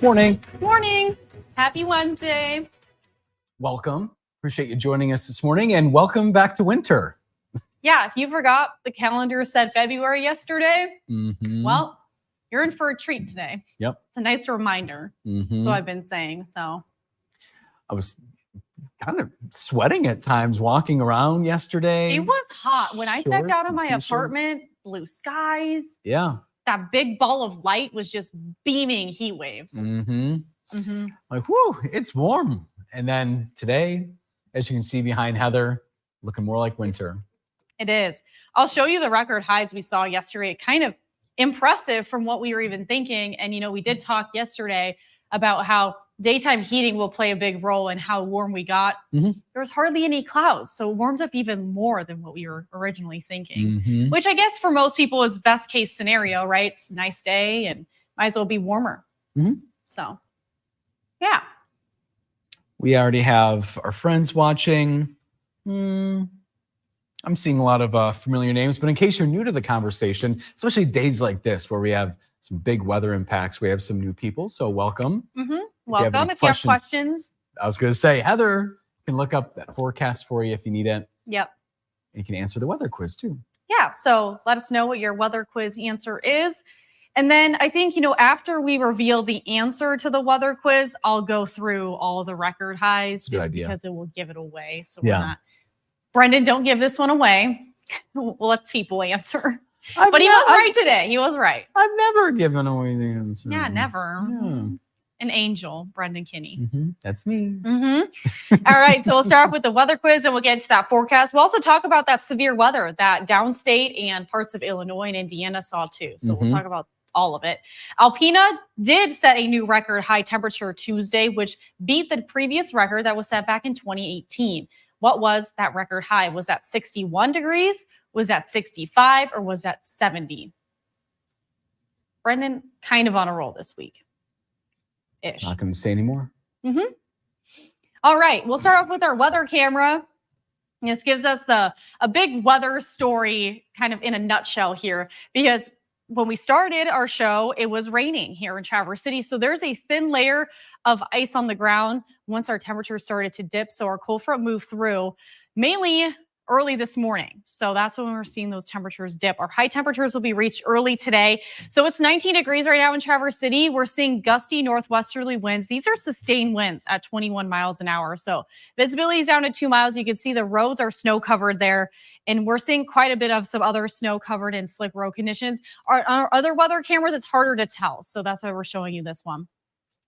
Morning. Morning. Happy Wednesday. Welcome. Appreciate you joining us this morning, and welcome back to winter. Yeah, if you forgot the calendar said February yesterday, well, you're in for a treat today. Yep. It's a nice reminder. That's what I've been saying. So I was kind of sweating at times walking around yesterday. It was hot. When I stepped out of my apartment, blue skies. Yeah. That big ball of light was just beaming heat waves. Like, whoo, it's warm. And then today, as you can see behind Heather, looking more like winter. It is. I'll show you the record highs we saw yesterday. Kind of impressive from what we were even thinking. And, we did talk yesterday about how daytime heating will play a big role in how warm we got. There was hardly any clouds, so it warmed up even more than what we were originally thinking, which I guess for most people is best case scenario, right? It's a nice day and might as well be warmer. So, yeah. We already have our friends watching. I'm seeing a lot of familiar names, but in case you're new to the conversation, especially days like this where we have some big weather impacts, we have some new people, so welcome. Welcome. If you have questions. I was going to say, Heather can look up that forecast for you if you need it. Yep. And you can answer the weather quiz too. Yeah, so let us know what your weather quiz answer is. And then I think, after we reveal the answer to the weather quiz, I'll go through all of the record highs just because it will give it away. So we're not. Brendan, don't give this one away. We'll let people answer. But he was right today. He was right. I've never given away the answer. Yeah, never. An angel, Brendan Kinney. That's me. All right, so we'll start off with the weather quiz and we'll get into that forecast. We'll also talk about that severe weather that downstate and parts of Illinois and Indiana saw too. So we'll talk about all of it. Alpena did set a new record high temperature Tuesday, which beat the previous record that was set back in 2018. What was that record high? Was that 61 degrees? Was that 65? Or was that 70? Brendan, kind of on a roll this week. Not going to say anymore. All right, we'll start off with our weather camera. This gives us a big weather story kind of in a nutshell here, because when we started our show, it was raining here in Traverse City. So there's a thin layer of ice on the ground once our temperature started to dip. So our cold front moved through mainly early this morning. So that's when we're seeing those temperatures dip. Our high temperatures will be reached early today. So it's 19 degrees right now in Traverse City. We're seeing gusty northwesterly winds. These are sustained winds at 21 miles an hour. So visibility is down to 2 miles. You can see the roads are snow covered there. And we're seeing quite a bit of some other snow covered and slick road conditions. Our other weather cameras, it's harder to tell. So that's why we're showing you this one.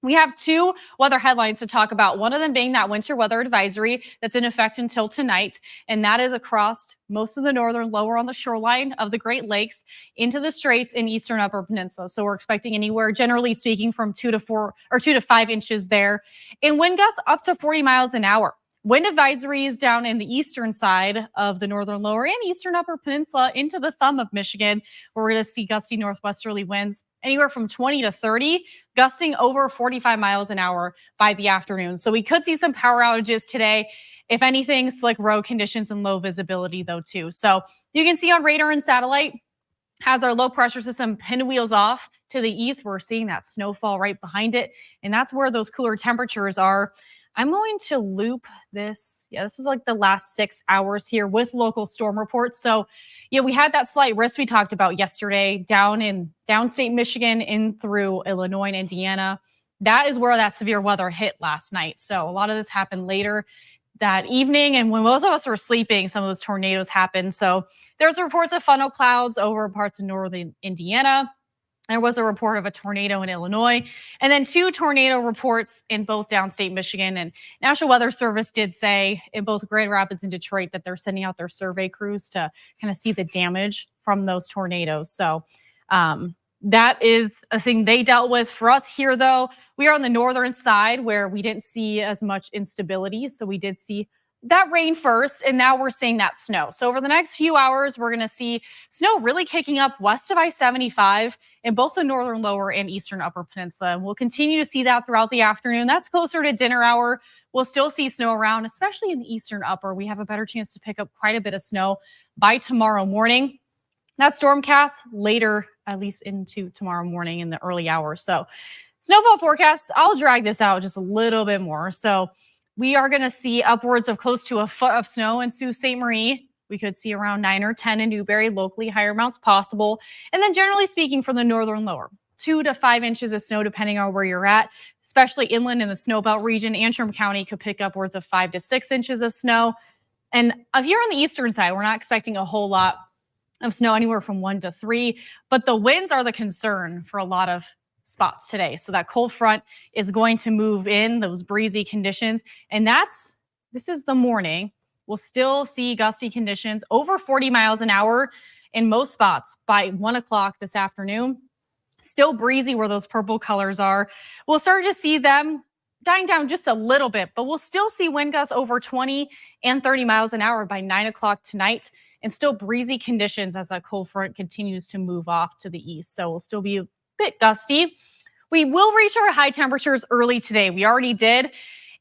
We have two weather headlines to talk about. One of them being that winter weather advisory that's in effect until tonight. And that is across most of the northern lower on the shoreline of the Great Lakes into the Straits and eastern upper peninsula. So we're expecting anywhere, generally speaking, from 2 to 5 inches there. And wind gusts up to 40 miles an hour. Wind advisory is down in the eastern side of the northern lower and eastern upper peninsula into the thumb of Michigan, where we're going to see gusty northwesterly winds anywhere from 20 to 30, gusting over 45 miles an hour by the afternoon. So we could see some power outages today. If anything, slick road conditions and low visibility though too. So you can see on radar and satellite has our low pressure system pinwheels off to the east. We're seeing that snowfall right behind it. And that's where those cooler temperatures are. I'm going to loop this. Yeah, this is like the last 6 hours here with local storm reports. So, we had that slight risk we talked about yesterday down in downstate Michigan in through Illinois and Indiana. That is where that severe weather hit last night. So a lot of this happened later that evening. And when most of us were sleeping, some of those tornadoes happened. So there's reports of funnel clouds over parts of northern Indiana. There was a report of a tornado in Illinois, and then 2 tornado reports in both downstate Michigan. And National Weather Service did say in both Grand Rapids and Detroit that they're sending out their survey crews to kind of see the damage from those tornadoes. So that is a thing they dealt with. For us here, though, we are on the northern side where we didn't see as much instability. So we did see that rain first, and now we're seeing that snow. So over the next few hours, we're going to see snow really kicking up west of I-75 in both the northern lower and eastern upper peninsula. And we'll continue to see that throughout the afternoon. That's closer to dinner hour. We'll still see snow around, especially in the eastern upper. We have a better chance to pick up quite a bit of snow by tomorrow morning. That stormcast later, at least into tomorrow morning in the early hours. So snowfall forecast, I'll drag this out just a little bit more. So we are going to see upwards of close to a foot of snow in Sault Ste. Marie We could see around 9 or 10 in Newberry, locally higher amounts possible. And then generally speaking for the northern lower, 2 to 5 inches of snow depending on where you're at, especially inland in the Snowbelt region. Antrim County could pick upwards of 5 to 6 inches of snow. And if you're on the eastern side, we're not expecting a whole lot of snow, anywhere from 1 to 3. But the winds are the concern for a lot of spots today. So that cold front is going to move in, those breezy conditions. And this is the morning. We'll still see gusty conditions over 40 miles an hour in most spots by 1 o'clock this afternoon. Still breezy where those purple colors are. We'll start to see them dying down just a little bit, but we'll still see wind gusts over 20 and 30 miles an hour by 9 o'clock tonight, and still breezy conditions as that cold front continues to move off to the east. So we'll still be a bit gusty. We will reach our high temperatures early today. We already did,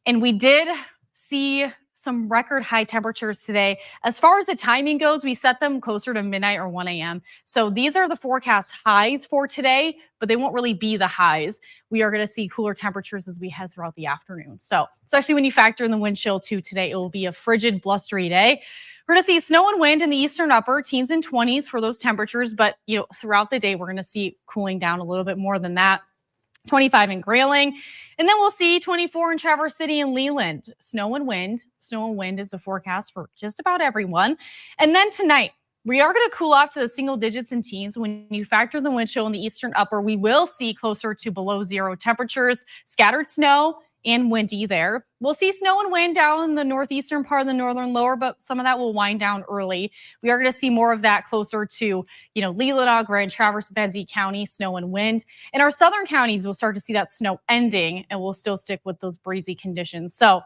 and we did see some record high temperatures today. As far as the timing goes, we set them closer to midnight or 1 a.m. So these are the forecast highs for today, but they won't really be the highs. We are going to see cooler temperatures as we head throughout the afternoon. So especially when you factor in the wind chill too today, it will be a frigid, blustery day. We're going to see snow and wind in the eastern upper teens and 20s for those temperatures, but throughout the day, we're going to see cooling down a little bit more than that. 25 in Grayling, and then we'll see 24 in Traverse City and Leland. Snow and wind. Snow and wind is the forecast for just about everyone. And then tonight, we are going to cool off to the single digits and teens. When you factor the wind chill in the eastern upper, we will see closer to below 0 temperatures, scattered snow and windy there. We'll see snow and wind down in the northeastern part of the northern lower, but some of that will wind down early. We are going to see more of that closer to, Leelanau, Grand Traverse, Benzie County, snow and wind. In our southern counties, we'll start to see that snow ending, and we'll still stick with those breezy conditions. So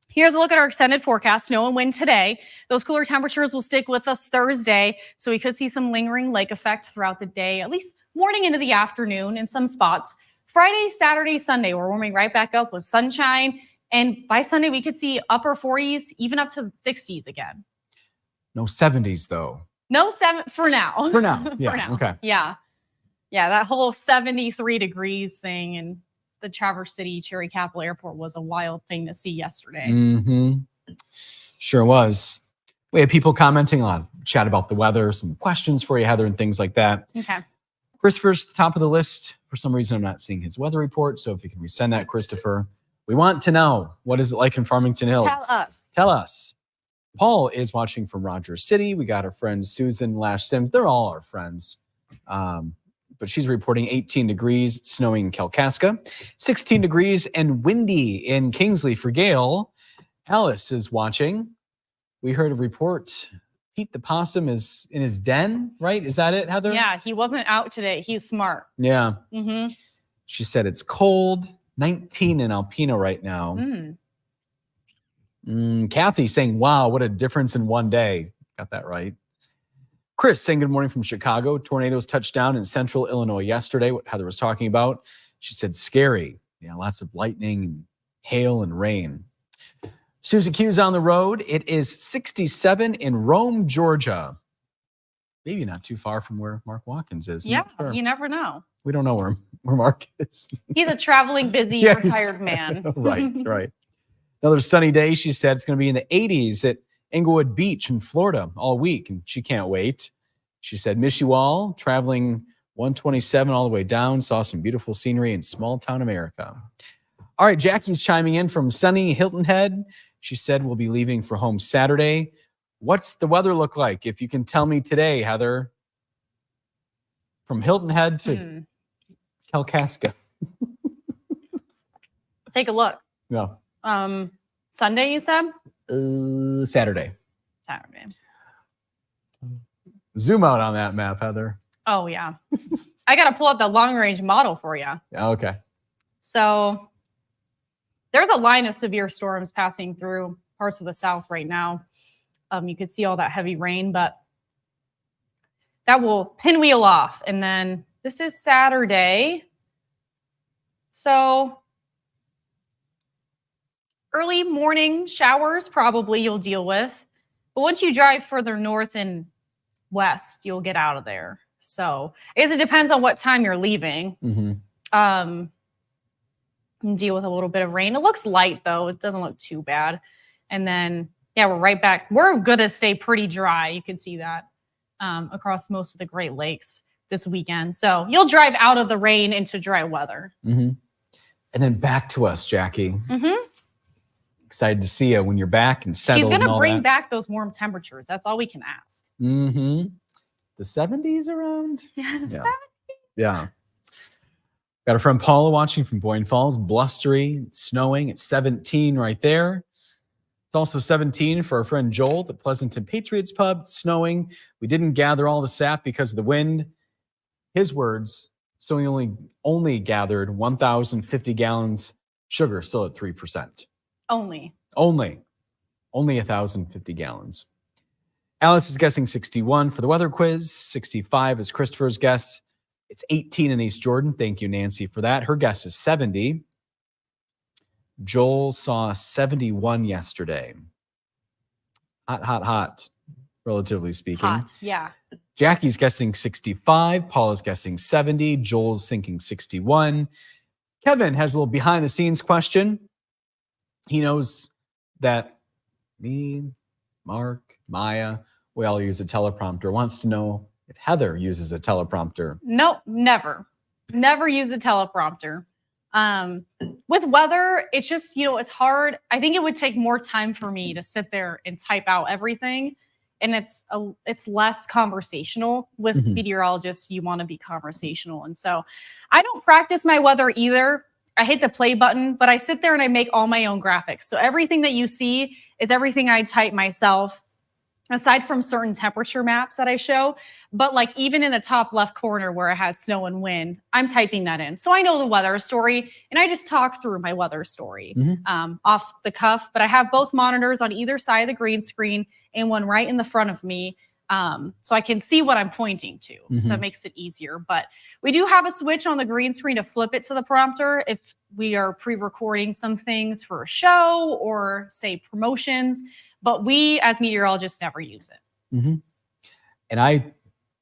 here's a look at our extended forecast. Snow and wind today. Those cooler temperatures will stick with us Thursday, so we could see some lingering lake effect throughout the day, at least morning into the afternoon in some spots. Friday, Saturday, Sunday, we're warming right back up with sunshine. And by Sunday, we could see upper 40s, even up to 60s again. No 70s, though. No for now. For now. Yeah. For now. Okay. Yeah. Yeah. That whole 73 degrees thing in the Traverse City Cherry Capital Airport was a wild thing to see yesterday. Mm-hmm. Sure was. We had people commenting on chat about the weather, some questions for you, Heather, and things like that. Okay. Christopher's at the top of the list. For some reason, I'm not seeing his weather report. So if you can resend that, Christopher. We want to know, what is it like in Farmington Hills? Tell us. Paul is watching from Rogers City. We got our friend Susan Lash Sims. They're all our friends. But she's reporting 18 degrees. It's snowing in Kalkaska. 16 degrees and windy in Kingsley for Gail. Alice is watching. We heard a report. Pete the possum is in his den, right? Is that it, Heather? Yeah, he wasn't out today. He's smart. Yeah. Mm-hmm. She said it's cold. 19 in Alpena right now. Kathy saying, wow, what a difference in one day. Got that right. Chris saying good morning from Chicago. Tornadoes touched down in central Illinois yesterday, what Heather was talking about. She said scary. Yeah, lots of lightning and hail and rain. Susie Q's on the road. It is 67 in Rome, Georgia. Maybe not too far from where Mark Watkins is. Yeah, sure. You never know. We don't know where Mark is. He's a traveling, busy, retired man. Right. Another sunny day. She said it's going to be in the 80s at Englewood Beach in Florida all week, and she can't wait. She said, miss you all. Traveling 127 all the way down. Saw some beautiful scenery in small town America. All right, Jackie's chiming in from sunny Hilton Head. She said we'll be leaving for home Saturday. What's the weather look like? If you can tell me today, Heather, from Hilton Head to Kalkaska. Take a look. No. Sunday, you said? Saturday. Saturday. Zoom out on that map, Heather. Oh, yeah. I got to pull up the long-range model for you. Okay. So there's a line of severe storms passing through parts of the South right now. You could see all that heavy rain, but that will pinwheel off. And then this is Saturday. So early morning showers probably you'll deal with. But once you drive further north and west, you'll get out of there. So I guess it depends on what time you're leaving. Deal with a little bit of rain. It looks light, though. It doesn't look too bad. And then, Yeah, we're right back. We're going to stay pretty dry. You can see that across most of the Great Lakes this weekend. So you'll drive out of the rain into dry weather. Mm-hmm. And then back to us, Jackie. Mm-hmm. Excited to see you when you're back and settled. She's going to bring that. back those warm temperatures. That's all we can ask. Mm-hmm. The 70s around? Yeah. Yeah. Got a friend Paula watching from Boyne Falls. Blustery, snowing. It's 17 right there. It's also 17 for our friend Joel, the Pleasanton Patriots Pub. It's snowing. We didn't gather all the sap because of the wind. His words, so we only gathered 1,050 gallons. Sugar still at 3%. Only 1,050 gallons. Alice is guessing 61 for the weather quiz. 65 is Christopher's guess. It's 18 in East Jordan. Thank you, Nancy, for that. Her guess is 70. Joel saw 71 yesterday. Hot, relatively speaking. hot. Yeah. Jackie's guessing 65. Paula's guessing 70. Joel's thinking 61. Kevin has a little behind the scenes question. He knows that me, Mark, Maya, we all use a teleprompter. Wants to know if Heather uses a teleprompter. Nope, never. Never use a teleprompter. With weather, it's just, it's hard. I think it would take more time for me to sit there and type out everything. And it's less conversational. With meteorologists, you want to be conversational. And so I don't practice my weather either. I hit the play button, but I sit there and I make all my own graphics. So everything that you see is everything I type myself, aside from certain temperature maps that I show. But like even in the top left corner where I had snow and wind, I'm typing that in. So I know the weather story and I just talk through my weather story off the cuff. But I have both monitors on either side of the green screen and one right in the front of me. So I can see what I'm pointing to. So that makes it easier. But we do have a switch on the green screen to flip it to the prompter if we are pre-recording some things for a show or say promotions. But we, as meteorologists, never use it. And I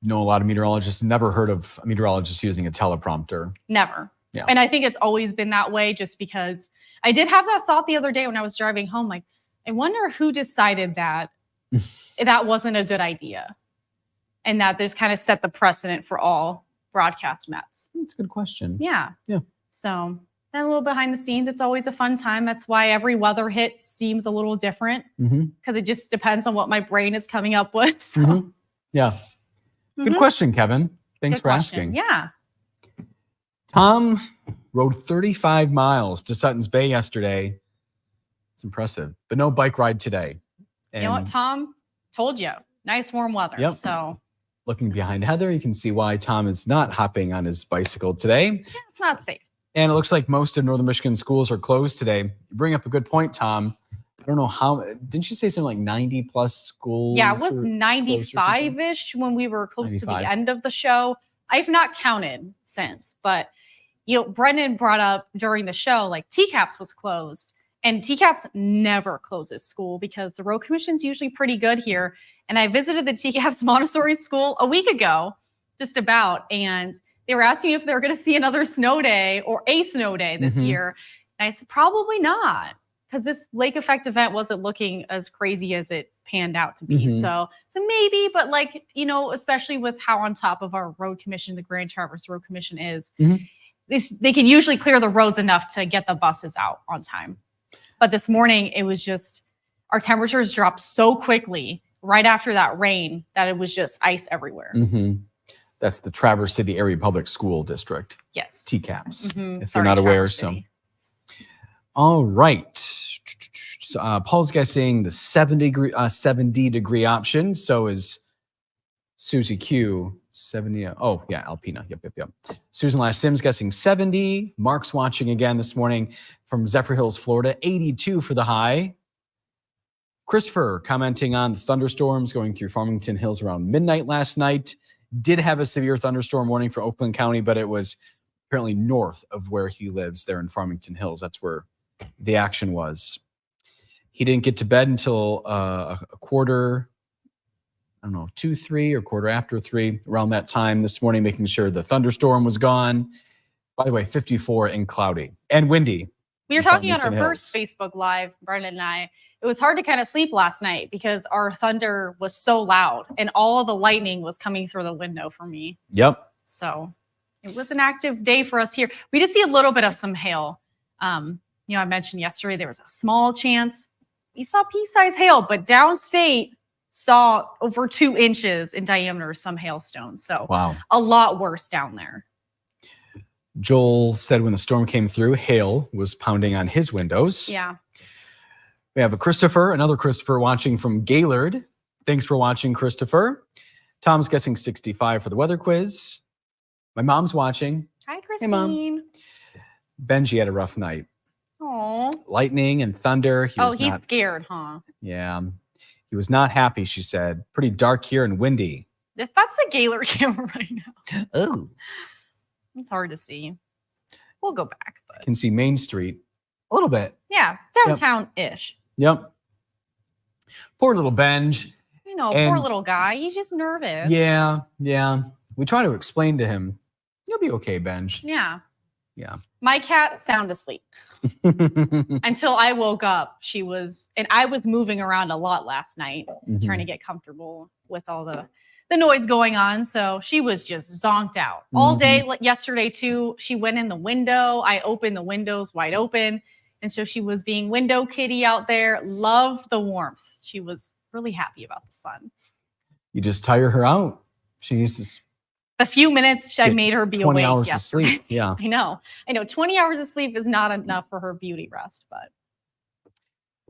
know a lot of meteorologists, never heard of a meteorologist using a teleprompter. Never. Yeah. And I think it's always been that way just because I did have that thought the other day when I was driving home. Like, I wonder who decided that that wasn't a good idea and that this kind of set the precedent for all broadcast Mets. That's a good question. Yeah. Yeah. So a little behind the scenes. It's always a fun time. That's why every weather hit seems a little different because it just depends on what my brain is coming up with. So. Yeah. Good question, Kevin. Thanks for asking. Yeah. Tom rode 35 miles to Sutton's Bay yesterday. It's impressive, but no bike ride today. And you know what, Tom? Told you. Nice warm weather. Yep. So looking behind Heather, you can see why Tom is not hopping on his bicycle today. Yeah, it's not safe. And it looks like most of Northern Michigan schools are closed today. You bring up a good point, Tom. I don't know how, didn't you say something like 90 plus schools? Yeah, it was 95-ish when we were close 95. To the end of the show. I've not counted since, but Brendan brought up during the show, like TCAPS was closed. And TCAPS never closes school because the road commission's usually pretty good here. And I visited the TCAPS Montessori school a week ago, just about, and they were asking if they were going to see another snow day or a snow day this year. And I said, probably not, because this lake effect event wasn't looking as crazy as it panned out to be. So maybe, but especially with how on top of our road commission, the Grand Traverse Road Commission is, they can usually clear the roads enough to get the buses out on time. But this morning, it was just, our temperatures dropped so quickly right after that rain that it was just ice everywhere. That's the Traverse City Area Public School District. Yes. TCAPS, if they're not aware. So, all right. So, Paul's guessing the 70 degree option. So is Susie Q. 70. Oh, yeah, Alpina. Yep. Susan Lash Sims guessing 70. Mark's watching again this morning from Zephyr Hills, Florida. 82 for the high. Christopher commenting on the thunderstorms going through Farmington Hills around midnight last night. Did have a severe thunderstorm warning for Oakland County, but it was apparently north of where he lives there in Farmington Hills. That's where the action was. He didn't get to bed until a quarter, 2, 3 or quarter after 3, around that time this morning, making sure the thunderstorm was gone. By the way, 54 and cloudy and windy. We were talking on our first Facebook Live, Brendan and I. It it was hard to kind of sleep last night because our thunder was so loud and all of the lightning was coming through the window for me. Yep. So it was an active day for us here. We did see a little bit of some hail. I mentioned yesterday there was a small chance. We saw pea-sized hail, but downstate saw over 2 inches in diameter some hailstones. So wow, a lot worse down there. Joel said when the storm came through, hail was pounding on his windows. Yeah. We have another Christopher watching from Gaylord. Thanks for watching, Christopher. Tom's guessing 65 for the weather quiz. My mom's watching. Hi, Christine. Hey, Mom. Benji had a rough night. Aw. Lightning and thunder. He's scared, huh? Yeah. He was not happy, she said. Pretty dark here and windy. That's the Gaylord camera right now. Oh. It's hard to see. We'll go back. But. Can see Main Street a little bit. Yeah, downtown-ish. Yep. Poor little Benj. Poor little guy. He's just nervous. Yeah. We try to explain to him, you'll be okay, Benj. Yeah. Yeah. My cat sound asleep. Until I woke up, I was moving around a lot last night, trying to get comfortable with all the noise going on. So she was just zonked out all day. Yesterday too, she went in the window. I opened the windows wide open. And so she was being window kitty out there, loved the warmth. She was really happy about the sun. You just tire her out. She needs to the few minutes I made her be 20 awake hours yesterday. of sleep. Yeah. I know. 20 hours of sleep is not enough for her beauty rest, but.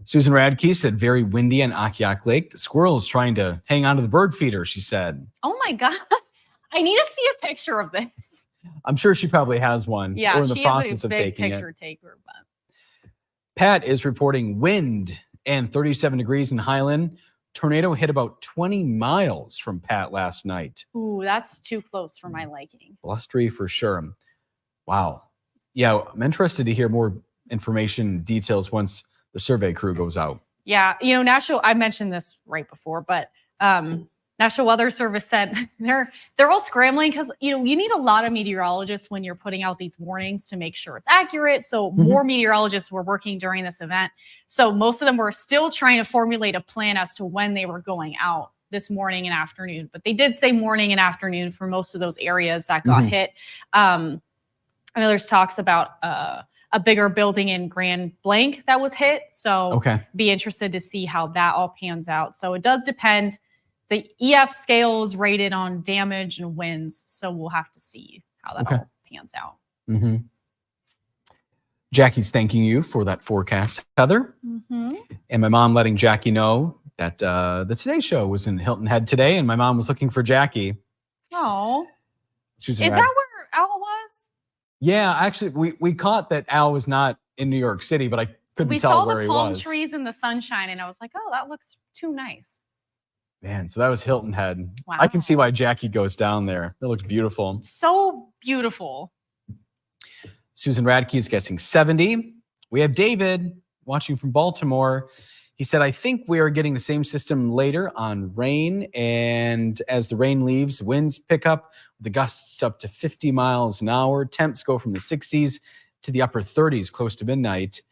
Susan Radke said very windy on Akiak Lake. The squirrel is trying to hang on to the bird feeder, she said. Oh my God. I need to see a picture of this. I'm sure she probably has one. Yeah, or in the she process has a of big taking picture it. taker, but. Pat is reporting wind and 37 degrees in Highland. Tornado hit about 20 miles from Pat last night. Ooh, that's too close for my liking. Blustery for sure. Wow. Yeah, I'm interested to hear more information, details once the survey crew goes out. Yeah, I mentioned this right before, but National Weather Service said they're all scrambling because you need a lot of meteorologists when you're putting out these warnings to make sure it's accurate. So more meteorologists were working during this event. So most of them were still trying to formulate a plan as to when they were going out this morning and afternoon. But they did say morning and afternoon for most of those areas that got hit. I know there's talks about a bigger building in Grand Blanc that was hit. So be interested to see how that all pans out. So it does depend. The EF scale is rated on damage and winds, so we'll have to see how that all pans out. Jackie's thanking you for that forecast, Heather. And my mom letting Jackie know that the Today Show was in Hilton Head today, and my mom was looking for Jackie. Oh. Is that where Al was? Yeah, actually, we caught that Al was not in New York City, but I couldn't tell where he was. We saw the palm trees in the sunshine, and I was like, oh, that looks too nice. Man, so that was Hilton Head. Wow. I can see why Jackie goes down there. It looks beautiful. So beautiful. Susan Radke is guessing 70. We have David watching from Baltimore. He said, I think we are getting the same system later on rain. And as the rain leaves, winds pick up, the gusts up to 50 miles an hour. Temps go from the 60s to the upper 30s close to midnight.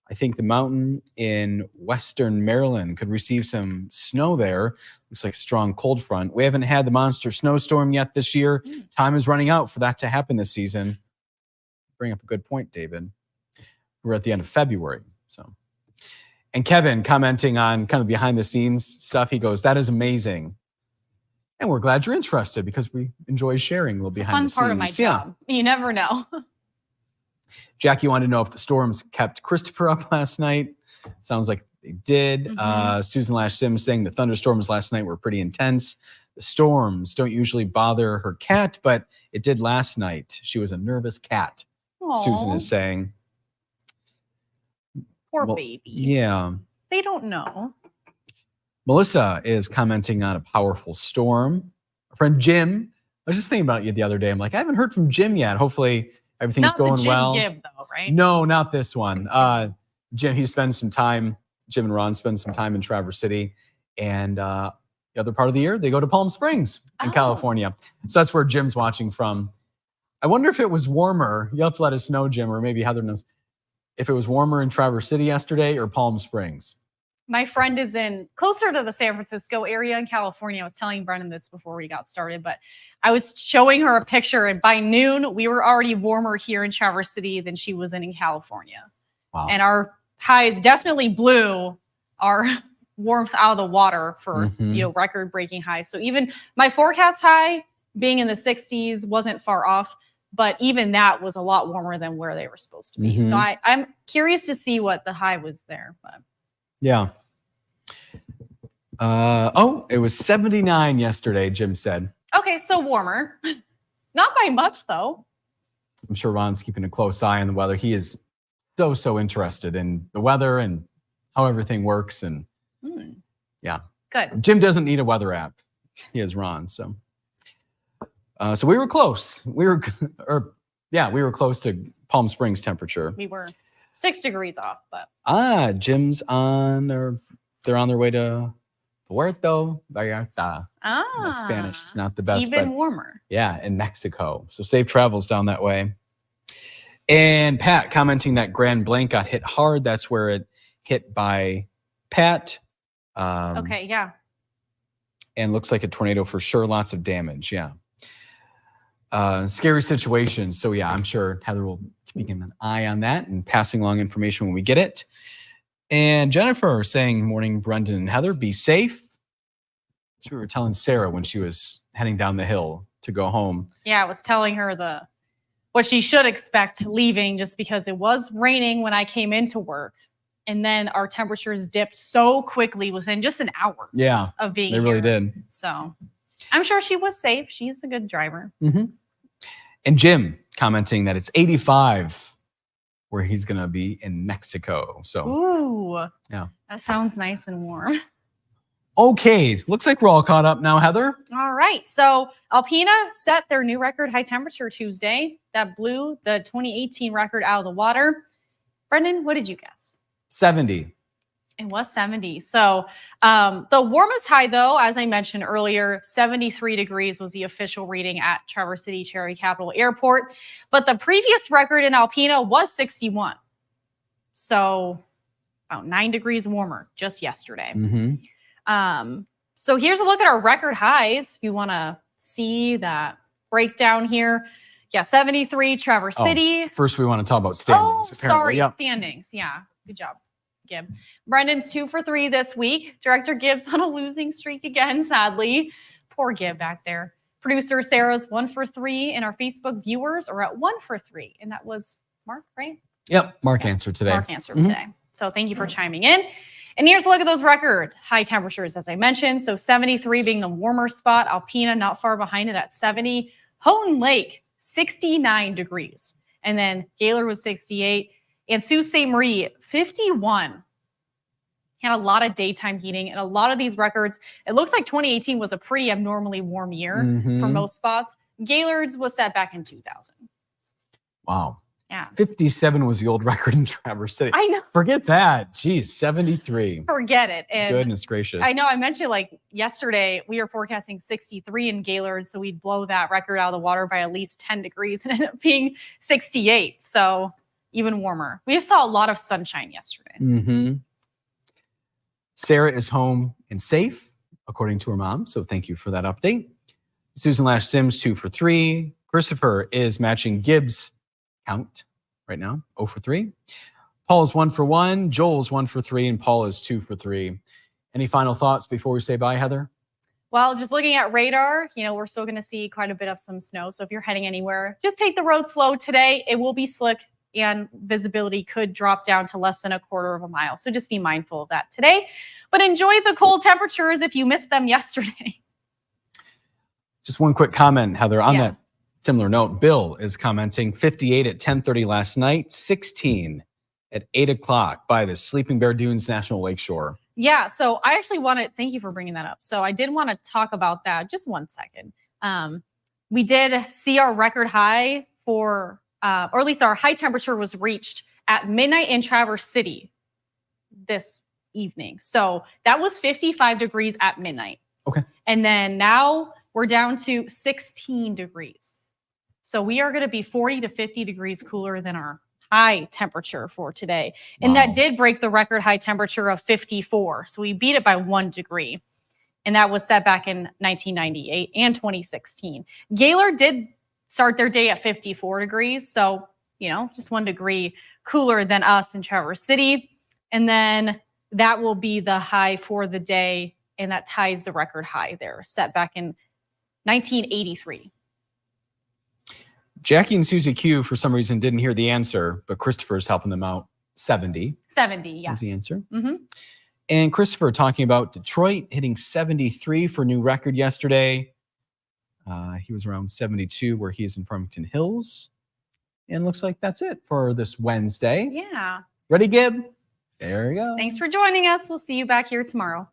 I think the mountain in western Maryland could receive some snow there. Looks like a strong cold front. We haven't had the monster snowstorm yet this year. Time is running out for that to happen this season. Bring up a good point, David. We're at the end of February. And Kevin commenting on kind of behind the scenes stuff. He goes, that is amazing. And we're glad you're interested because we enjoy sharing a little behind the scenes. Fun part of my job. You never know. Jackie wanted to know if the storms kept Christopher up last night. Sounds like they did. Susan Lash Sims saying the thunderstorms last night were pretty intense. The storms don't usually bother her cat, but it did last night. She was a nervous cat, Susan is saying. Poor baby. Yeah. They don't know. Melissa is commenting on a powerful storm. Our friend Jim, I was just thinking about you the other day. I'm like, I haven't heard from Jim yet. Hopefully everything's going well. Not the Jim Gibb, though, right? No, not this one. Jim, Jim and Ron spend some time in Traverse City. And the other part of the year, they go to Palm Springs in California. So that's where Jim's watching from. I wonder if it was warmer. You'll have to let us know, Jim, or maybe Heather knows. If it was warmer in Traverse City yesterday or Palm Springs. My friend is in closer to the San Francisco area in California. I was telling Brennan this before we got started, but I was showing her a picture, and by noon, we were already warmer here in Traverse City than she was in California. Wow. And our highs definitely blew our warmth out of the water for record-breaking highs. So even my forecast high being in the 60s wasn't far off, but even that was a lot warmer than where they were supposed to be. So I'm curious to see what the high was there. But yeah. It was 79 yesterday, Jim said. Okay, so warmer. Not by much, though. I'm sure Ron's keeping a close eye on the weather. He is so interested in the weather and how everything works. And yeah. Good. Jim doesn't need a weather app. He has Ron, so. So we were close. We were close to Palm Springs temperature. We were 6 degrees off, but. Jim's they're on their way to Puerto Vallarta. Spanish is not the best. Even warmer. Yeah, in Mexico. So safe travels down that way. And Pat commenting that Grand Blanc got hit hard. That's where it hit by Pat. Okay, yeah. And looks like a tornado for sure. Lots of damage. Yeah. Scary situation. So yeah, I'm sure Heather will keep an eye on that and passing along information when we get it. And Jennifer saying, morning, Brendan and Heather, be safe. That's what we were telling Sarah when she was heading down the hill to go home. Yeah, I was telling her what she should expect leaving, just because it was raining when I came into work. And then our temperatures dipped so quickly within just an hour of being here. They really did. So I'm sure she was safe. She's a good driver. And Jim commenting that it's 85 where he's going to be in Mexico. So, ooh, yeah, that sounds nice and warm. Okay, looks like we're all caught up now, Heather. All right, so Alpena set their new record high temperature Tuesday. That blew the 2018 record out of the water. Brendan, what did you guess? 70. It was 70. So the warmest high, though, as I mentioned earlier, 73 degrees was the official reading at Traverse City Cherry Capital Airport. But the previous record in Alpena was 61. So about 9 degrees warmer just yesterday. So here's a look at our record highs. If you want to see that breakdown here. Yeah, 73, Traverse City. First, we want to talk about standings. Sorry, standings. Yeah, good job, Gib. Brendan's 2 for 3 this week. Director Gibbs on a losing streak again, sadly. Poor Gib back there. Producer Sarah's 1 for 3, and our Facebook viewers are at 1 for 3. And that was Mark, right? Yep, Mark answered today. Mark answered today. So thank you for chiming in. And here's a look at those record high temperatures, as I mentioned. So 73 being the warmer spot. Alpena not far behind it at 70. Houghton Lake, 69 degrees. And then Gaylord was 68. And Sault Ste. Marie, 51. Had a lot of daytime heating. And a lot of these records, it looks like 2018 was a pretty abnormally warm year for most spots. Gaylord's was set back in 2000. Wow. Yeah. 57 was the old record in Traverse City. I know. Forget that. Geez, 73. Forget it. And goodness gracious. I know I mentioned like yesterday, we were forecasting 63 in Gaylord. So we'd blow that record out of the water by at least 10 degrees and ended up being 68. So even warmer. We just saw a lot of sunshine yesterday. Sarah is home and safe, according to her mom. So thank you for that update. Susan Lash Sims, 2 for 3. Christopher is matching Gibbs' count right now, 0 for 3. Paul is 1 for 1. Joel's 1 for 3. And Paul is 2 for 3. Any final thoughts before we say bye, Heather? Well, just looking at radar, we're still going to see quite a bit of some snow. So if you're heading anywhere, just take the road slow today. It will be slick and visibility could drop down to less than 1/4 of a mile. So just be mindful of that today. But enjoy the cold temperatures if you missed them yesterday. Just one quick comment, Heather, on that similar note. Bill is commenting 58 at 10:30 last night, 16 at 8 o'clock by the Sleeping Bear Dunes National Lakeshore. Yeah, so I actually thank you for bringing that up. So I did want to talk about that just 1 second. We did see our record high or at least our high temperature was reached at midnight in Traverse City this evening. So that was 55 degrees at midnight. Okay. And then now we're down to 16 degrees. So we are going to be 40 to 50 degrees cooler than our high temperature for today. And that did break the record high temperature of 54. So we beat it by 1 degree. And that was set back in 1998 and 2016. Gaylord did start their day at 54 degrees. So, just 1 degree cooler than us in Traverse City. And then that will be the high for the day. And that ties the record high there, set back in 1983. Jackie and Susie Q, for some reason, didn't hear the answer, but Christopher's helping them out. 70. 70, yes. Was the answer. Mm-hmm. And Christopher talking about Detroit hitting 73 for a new record yesterday. He was around 72 where he is in Farmington Hills. And looks like that's it for this Wednesday. Yeah. Ready, Gib? There we go. Thanks for joining us. We'll see you back here tomorrow.